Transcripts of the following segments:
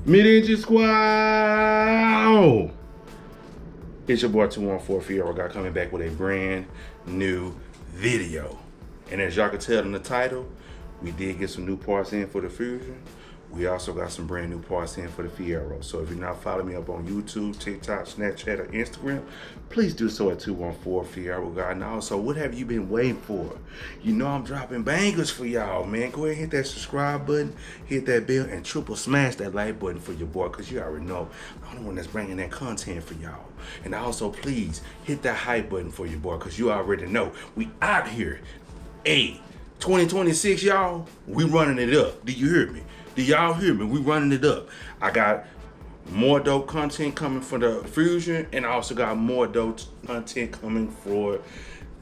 Mid-Engine Squad! It's your boy 214 Fierro Guy coming back with a brand new video. And as y'all can tell in the title, we did get some new parts in for the Fusion. We also got some brand new parts in for the Fierro. So if you're not following me up on YouTube, TikTok, Snapchat, or Instagram, please do so at 214 Fierro Guy. And also, what have you been waiting for? You know I'm dropping bangers for y'all, man. Go ahead and hit that subscribe button, hit that bell, and triple smash that like button for your boy, because you already know I'm the one that's bringing that content for y'all. And also, please hit that hype button for your boy, because you already know we out here. Hey, 2026, y'all, we running it up. Do you hear me? Do y'all hear me? We running it up. I got more dope content coming for the Fusion, and I also got more dope content coming for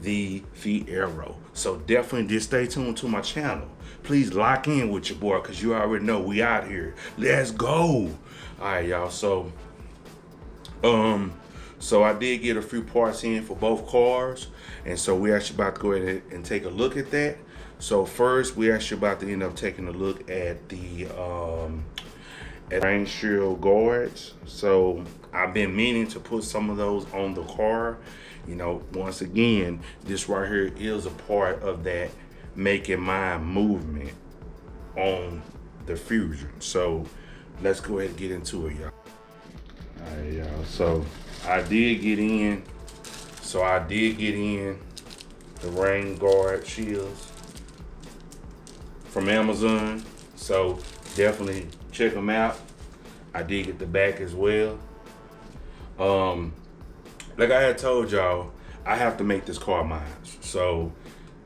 the Fierro. So definitely just stay tuned to my channel. Please lock in with your boy, because you already know we out here. Let's go. All right, y'all. So I did get a few parts in for both cars, and so we actually about to go ahead and take a look at that. So first, we actually about to end up taking a look at the rain shield guards. So I've been meaning to put some of those on the car. You know, once again, this right here is a part of that making my movement on the Fusion. So let's go ahead and get into it, y'all. All right, y'all. So I did get in the rain guard shields from Amazon, so definitely check them out. I did get the back as well. Like I had told y'all, I have to make this car mine. So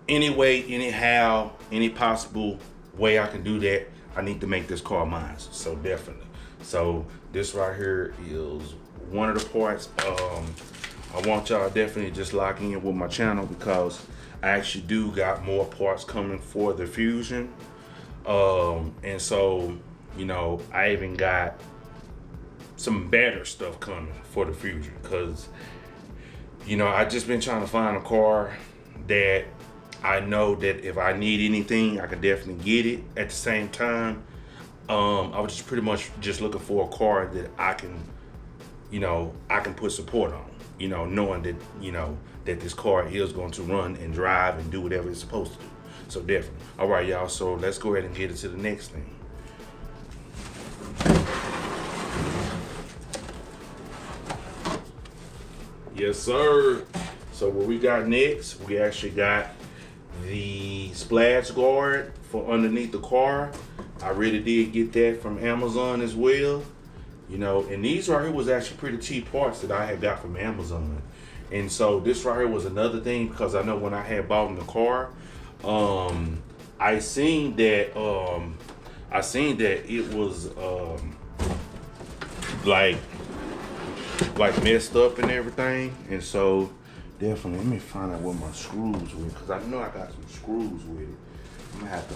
any way, anyhow, any possible way I can do that, I need to make this car mine. So definitely. So this right here is one of the parts. I want y'all definitely just lock in with my channel, because I actually do got more parts coming for the Fusion. And so, you know, I even got some better stuff coming for the Fusion, because, you know, I just been trying to find a car that I know that if I need anything, I can definitely get it. At the same time, I was just pretty much just looking for a car that I can, you know, I can put support on. You know, knowing that, you know, that this car is going to run and drive and do whatever it's supposed to do. So definitely. All right, y'all. So let's go ahead and get into the next thing. Yes, sir. So what we got next, we actually got the splash guard for underneath the car. I really did get that from Amazon as well. You know, and these right here was actually pretty cheap parts that I had got from Amazon. And so this right here was another thing, because I know when I had bought in the car, I seen that it was like messed up and everything. And so definitely let me find out what my screws were, because I know I got some screws with it. I'm gonna have to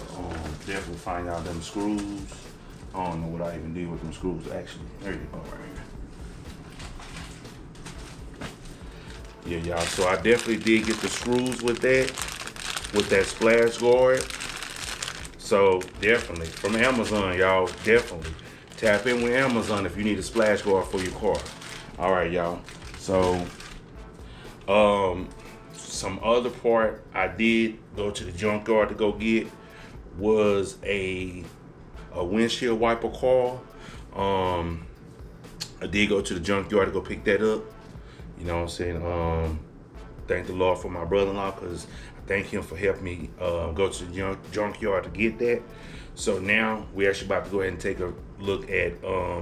definitely find out them screws. I don't know what I even did with them screws. Actually, there you go, right here. Yeah, y'all. So I definitely did get the screws with that splash guard. So definitely from Amazon, y'all. Definitely tap in with Amazon if you need a splash guard for your car. All right, y'all. So some other part I did go to the junkyard to go get was a windshield wiper coil. I did go to the junkyard to go pick that up. You know what I'm saying? Thank the Lord for my brother-in-law, because I thank him for helping me go to the junkyard to get that. So now we actually about to go ahead and take a look at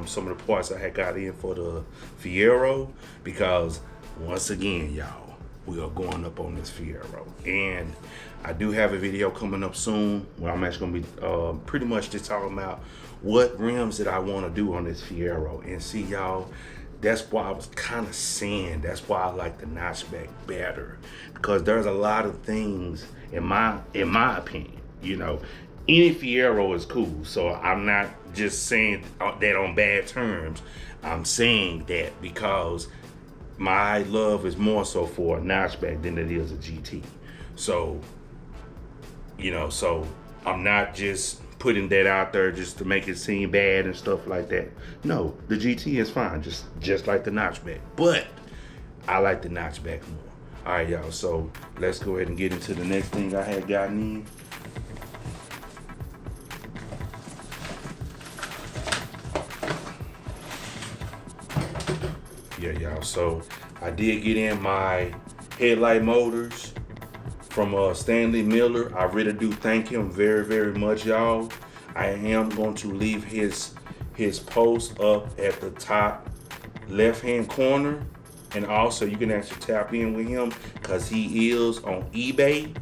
some of the parts I had got in for the Fierro, because once again, y'all, we are going up on this Fierro. And I do have a video coming up soon where I'm actually going to be pretty much just talking about what rims that I want to do on this Fierro. And see, y'all, that's why I was kind of saying, that's why I like the notchback better, because there's a lot of things in my opinion, you know, any Fierro is cool. So I'm not just saying that on bad terms. I'm saying that because my love is more so for a notchback than it is a GT. So, you know, so I'm not just putting that out there just to make it seem bad and stuff like that. No, the GT is fine, just like the notchback. But I like the notchback more. All right, y'all. So let's go ahead and get into the next thing I had gotten in. Yeah, y'all. So I did get in my headlight motors from Stanley Miller. I really do thank him very, very much, y'all. I am going to leave his post up at the top left-hand corner. And also you can actually tap in with him because he is on eBay.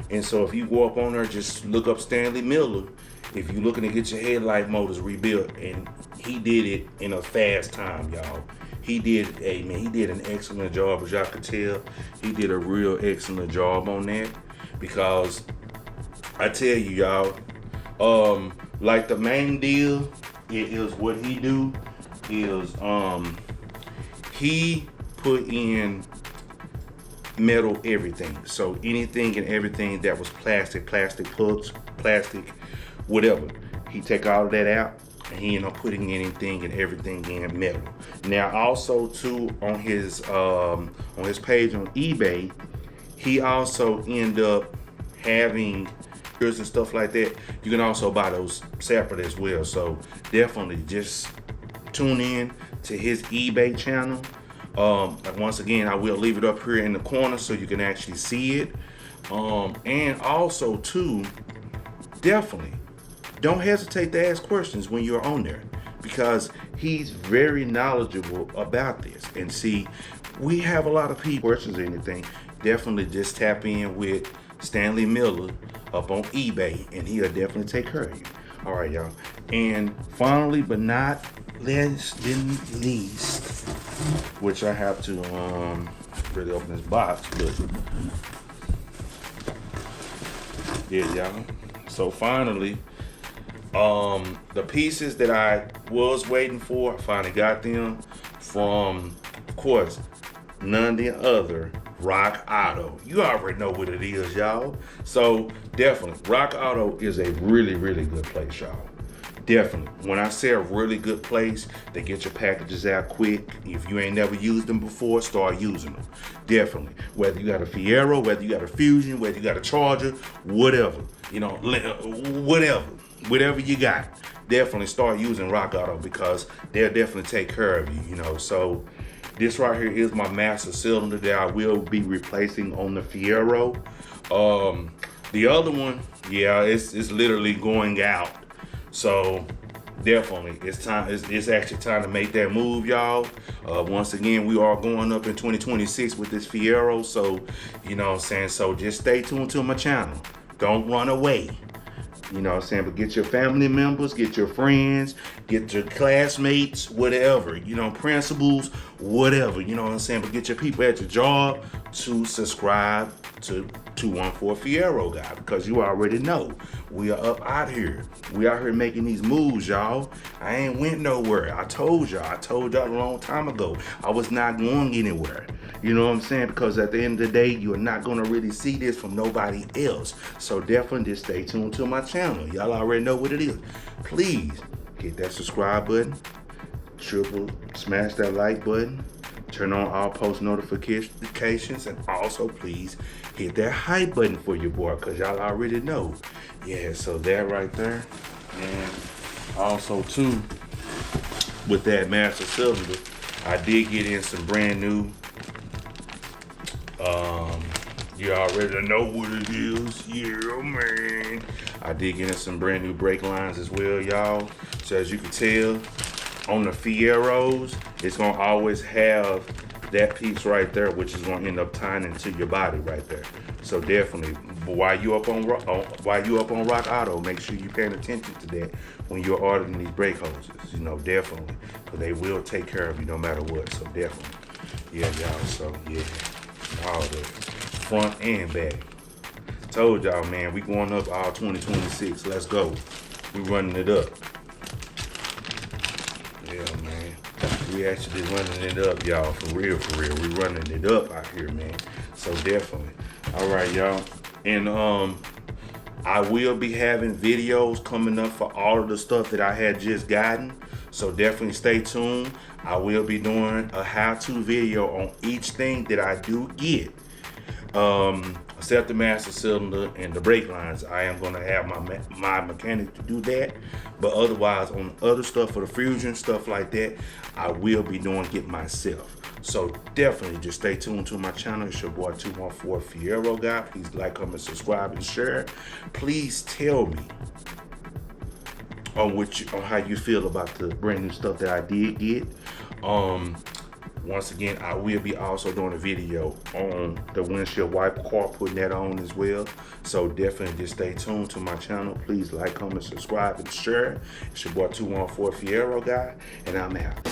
And so if you go up on there, just look up Stanley Miller. If you're looking to get your headlight motors rebuilt, and he did it in a fast time, y'all. He did an excellent job, as y'all could tell. He did a real excellent job on that, because I tell you, y'all, like the main deal, it is what he do is he put in metal everything. So anything and everything that was plastic hooks, plastic, whatever, he take all of that out and he ended up putting anything and everything in metal. Now also too, on his page on eBay, he also end up having and stuff like that. You can also buy those separate as well. So definitely just tune in to his eBay channel. Once again, I will leave it up here in the corner so you can actually see it. And also too, definitely don't hesitate to ask questions when you're on there, because he's very knowledgeable about this. And see, we have a lot of people questions or anything. Definitely just tap in with Stanley Miller up on eBay and he'll definitely take care of you. All right, y'all. And finally, but not less than least, which I have to really open this box, but yeah, y'all. So finally, the pieces that I was waiting for, I finally got them from, of course, none the other, Rock Auto. You already know what it is, y'all. So definitely, Rock Auto is a really, really good place, y'all. Definitely. When I say a really good place, they get your packages out quick. If you ain't never used them before, start using them. Definitely. Whether you got a Fiero, whether you got a Fusion, whether you got a Charger, whatever. You know, whatever you got. Definitely start using Rock Auto, because they'll definitely take care of you, you know. So this right here is my master cylinder that I will be replacing on the Fiero. The other one, yeah, it's literally going out. So definitely, it's time. It's actually time to make that move, y'all. Once again, we are going up in 2026 with this Fiero. So, you know what I'm saying? So just stay tuned to my channel. Don't run away. You know what I'm saying? But get your family members, get your friends, get your classmates, whatever, you know, principals, whatever, you know what I'm saying? But get your people at your job to subscribe to 214 Fiero Guy, because you already know we are up out here. We out here making these moves, y'all. I ain't went nowhere. I told y'all a long time ago, I was not going anywhere. You know what I'm saying? Because at the end of the day, you're not going to really see this from nobody else. So definitely just stay tuned to my channel. Y'all already know what it is. Please hit that subscribe button, smash that like button, turn on all post notifications, and also please hit that hype button for your boy, because y'all already know. Yeah, so that right there. And also too, with that master cylinder, I did get in some brand new, you already know what it is. Yeah, man. I did get in some brand new brake lines as well, y'all. So as you can tell, on the Fieros, it's gonna always have that piece right there, which is gonna end up tying into your body right there. So definitely, while you up on Rock Auto, make sure you're paying attention to that when you're ordering these brake hoses. You know, definitely, because they will take care of you no matter what. So definitely, yeah, y'all. So yeah, all the front and back. Told y'all, man, we going up all 2026. Let's go. We running it up. Yeah, man. We actually running it up, y'all. For real, for real. We running it up out here, man. So definitely. All right, y'all. And I will be having videos coming up for all of the stuff that I had just gotten. So definitely stay tuned. I will be doing a how-to video on each thing that I do get. Except the master cylinder and the brake lines. I am going to have my mechanic to do that. But otherwise, on other stuff for the fusion, stuff like that, I will be doing it myself. So definitely just stay tuned to my channel. It's your boy 214 Fierro Guy. Please like, comment, subscribe, and share. Please tell me on how you feel about the brand new stuff that I did get. Once again, I will be also doing a video on the windshield wiper car, putting that on as well. So definitely just stay tuned to my channel. Please like, comment, subscribe, and share. It's your boy 214 Fierro Guy, and I'm out.